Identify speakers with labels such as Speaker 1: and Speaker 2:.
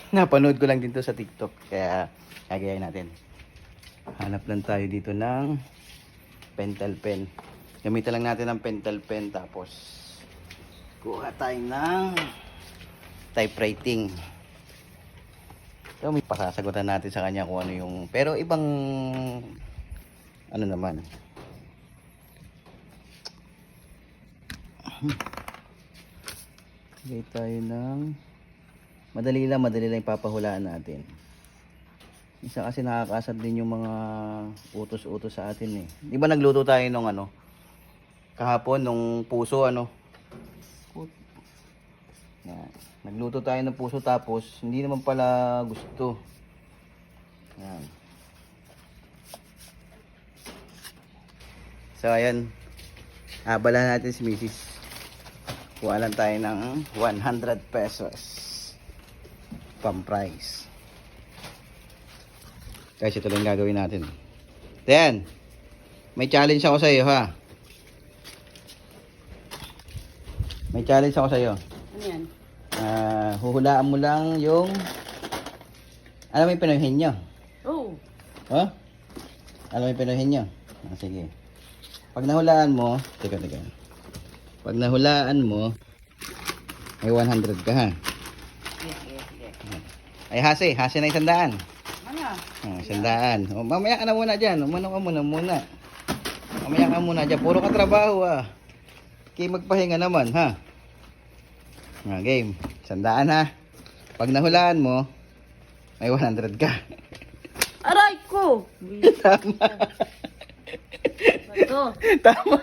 Speaker 1: Napanood ko lang din to sa TikTok. Kaya gagayahin natin. Hanap lang tayo dito ng pentel pen. Gamitan lang natin ng pentel pen. Tapos kuha tayo ng typewriting. So may pasasagutan natin sa kanya kung ano yung... Pero ibang... Ano naman. Bigay tayo ng... Madali lang ipapahulaan natin. Isa kasi nakakasad din yung mga utos-utos sa atin eh. Di ba nagluto tayo nung ano? Kahapon, nung puso ano? Yan. Nagluto tayo ng puso tapos hindi naman pala gusto. Yan. So ayan. Abala natin si Mrs. Kuha lang tayo ng 100 pesos. Pang price. Guys, ito lang gagawin natin. Then, may challenge ako sa iyo ha. May challenge ako sa iyo.
Speaker 2: Ano yan?
Speaker 1: Huhulaan mo lang yung... Alam mo yung pinuhin nyo?
Speaker 2: Oh.
Speaker 1: Huh? Alam mo yung pinuhin nyo? Sige. Pag nahulaan mo... Teka. Pag nahulaan mo... May 100 ka ha.
Speaker 2: Sige.
Speaker 1: Ay hasi na 100.
Speaker 2: Ano?
Speaker 1: 100. O, mamaya ka na muna dyan. Umano ka muna. Mamaya ka muna dyan. Puro ka trabaho ah. Okay, magpahinga naman ha. Game. 100 ha. Pag nahulaan mo, may 100 ka.
Speaker 2: Aray ko!
Speaker 1: Tama.
Speaker 2: Ito.
Speaker 1: Tama.